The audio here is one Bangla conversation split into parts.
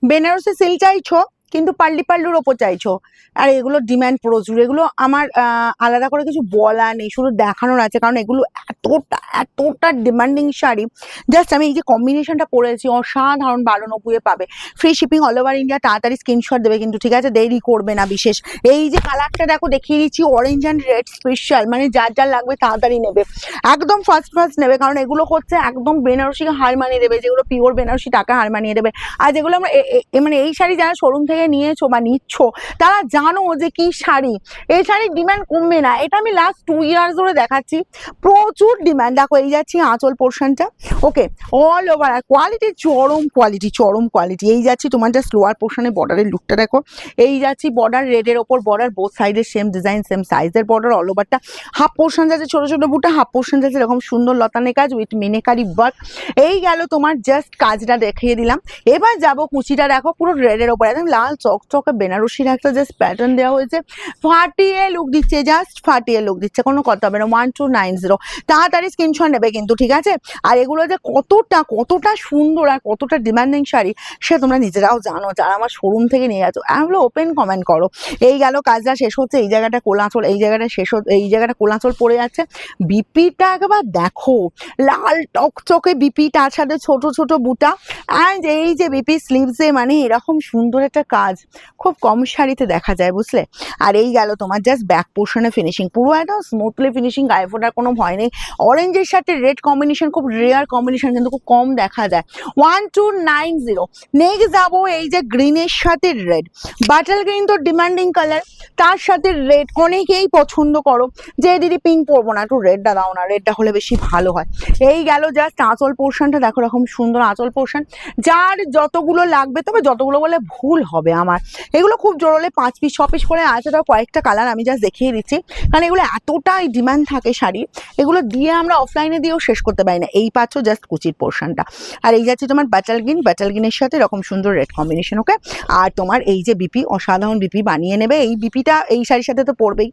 বেনারসি সিল্ক চাইছো কিন্তু পাল্লি পাল্লুর ওপর চাইছো, আর এগুলো ডিমান্ড প্রচুর। এগুলো আমার আলাদা করে কিছু বলা নেই, শুধু দেখানোর আছে, কারণ এগুলো এতটা এতটা ডিমান্ডিং শাড়ি। জাস্ট আমি এই যে কম্বিনেশনটা পরেছি অসাধারণ, 92 পাবে, free shipping all over India. তাড়াতাড়ি স্ক্রিনশট দেবে কিন্তু, ঠিক আছে, দেরি করবে না বিশেষ। এই যে কালারটা দেখো দেখিয়ে দিচ্ছি, অরেঞ্জ অ্যান্ড রেড স্পেশাল, মানে যার যার লাগবে তাড়াতাড়ি নেবে, একদম ফার্স্ট নেবে, কারণ এগুলো হচ্ছে একদম বেনারসিকে হার মানিয়ে দেবে, যেগুলো পিওর বেনারসি টাকা হার মানিয়ে দেবে। আর যেগুলো আমরা মানে এই শাড়ি যারা শোরুম থেকে নিয়েছো বা নিচ্ছ তারা জানো যে কি শাড়ি, এই শাড়ির ডিমান্ড কমবে না। এটা আমি লাস্ট 2 ইয়ার্স ধরে দেখাচ্ছি, প্রচুর ডিমান্ড। দেখো এই যাচ্ছি আঁচল পোর্শনটা, ওকে, অল ওভার, আর কোয়ালিটি চরম কোয়ালিটি। এই যাচ্ছি তোমার জাস্ট লোয়ার পোর্শনের বর্ডারের লুকটা দেখো, এই যাচ্ছি বর্ডার রেডের ওপর বর্ডার, বোথ সাইডের সেম ডিজাইন সেম সাইজের বর্ডার, অল ওভারটা হাফ পোর্শন যাচ্ছে ছোট ছোট বুটা, হাফ পোর্শন যাচ্ছে এরকম সুন্দর লতানে কাজ উইথ মিনেকারি ওয়ার্ক। এই গেল তোমার জাস্ট কাজটা দেখিয়ে দিলাম। এবার যাব কুচিটা, দেখো পুরো রেডের ওপর একদম লাল চকচকে বেনারসির একটা জাস্ট প্যাটার্ন দেওয়া হয়েছে, ফাটিয়ে লুক দিচ্ছে, জাস্ট ফাটিয়ে লুক দিচ্ছে, কোনো কথা হবে না। 1290, তাড়াতাড়ি স্ক্রিনশট নেবে কিন্তু, ঠিক আছে। আর এগুলো যে কতটা সুন্দর আর কতটা ডিমান্ডিং শাড়ি সে তোমরা নিজেরাও জানো, যারা আমার শোরুম থেকে নিয়ে গেছো। এগুলো ওপেন কমেন্ট করো। এই গেল কাজটা শেষ হচ্ছে, এই জায়গাটা কোলাঁচল, এই জায়গাটা শেষ হচ্ছে, এই জায়গাটা কোলাঁচল পড়ে যাচ্ছে। বিপিটা একবার দেখো, লাল টকচকে বিপি, তার সাথে ছোট ছোট বুটা, অ্যান্ড এই যে বিপি স্লিভসে মানে এরকম সুন্দর একটা কাজ খুব কম শাড়িতে দেখা যায়, বুঝলে। আর এই গেল তোমার জাস্ট ব্যাক পোর্শনে ফিনিশিং, পুরো একদম স্মুথলি ফিনিশিং, গায়ে ফোটার কোনো ভয় নেই। অরেঞ্জের সাথে রেড কম্বিনেশন খুব রেয়ার কম্বিনেশন, কিন্তু খুব কম দেখা যায়। 1290। নেক্সট যাবো এই যে গ্রিনের সাথে রেড, বাটার গ্রিন তো ডিমান্ডিং কালার, তার সাথে রেড অনেকেই পছন্দ করো যে দিদি পিঙ্ক পরবো না, একটু রেডটা দাও না, রেডটা হলে বেশি ভালো হয়। এই গেল জাস্ট আঁচল পোর্শনটা দেখো, এরকম সুন্দর আঁচল পোর্শন, যার যতগুলো লাগবে, তবে যতগুলো বলে ভুল হবে আমার, এগুলো খুব জোরলে 5 পিস 6 পিস করে আছে, তার কয়েকটা কালার আমি জাস্ট দেখিয়ে দিচ্ছি, কারণ এগুলো এতটাই ডিমান্ড থাকে শাড়ি, এগুলো দিয়ে আমরা অফলাইনে দিয়েও শেষ করতে পারি না। এই পাচ্ছ জাস্ট কুচির পোর্শনটা, আর এই যাচ্ছে তোমার বাটাল গ্রিনের সাথে এরকম সুন্দর রেড কম্বিনেশন, ওকে। আর তোমার এই যে বিপি, অসাধারণ বিপি বানিয়ে নেবে, এই বিপিটা এই শাড়ির সাথে তো পরবেই,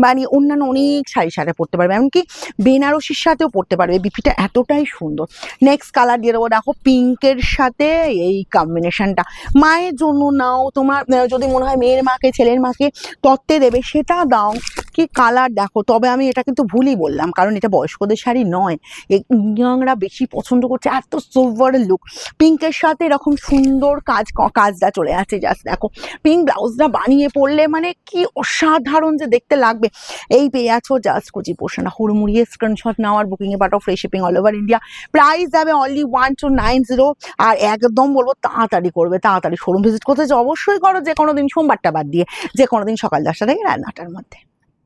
বানিয়ে অন্যান্য অনেক শাড়ির সাথে পরতে পারবে, এমনকি বেনারসির সাথেও পরতে পারবে, বিপিটা এতটাই সুন্দর। নেক্সট কালার দিয়ে দেবো, দেখো পিঙ্কের সাথে এই কম্বিনেশনটা, মায়ের জন্য নাও, তোমার যদি মনে হয় মেয়ের মাকে ছেলের মাকে তত্ত্বে দেবে সেটা দাও, কি কালার দেখো। তবে আমি এটা কিন্তু ভুলই বললাম, কারণ এটা বয়স্কদের শাড়ি নয়, ইয়াংরা বেশি পছন্দ করছে, এত সোভার লুক। পিঙ্কের সাথে এরকম সুন্দর কাজটা চলে আছে, জাস্ট দেখো পিঙ্ক ব্লাউজটা বানিয়ে পরলে মানে কি অসাধারণ যে দেখতে লাগবে। এই পেয়ে আছো জাস্ট কুচি পোর্শনটা, হুড়মুড়িয়ে স্ক্রিনশট নাও আর বুকিংয়ে পাঠাও, free shipping all over India. Price যাবে অনলি 1290। আর একদম বলবো তাড়াতাড়ি করবে, তাড়াতাড়ি শোরুম ভিজিট করতে অবশ্যই করো, যে কোনো দিন, সোমবারটা বাদ দিয়ে যে কোনো দিন সকাল 10টা থেকে রাত 9টার মধ্যে।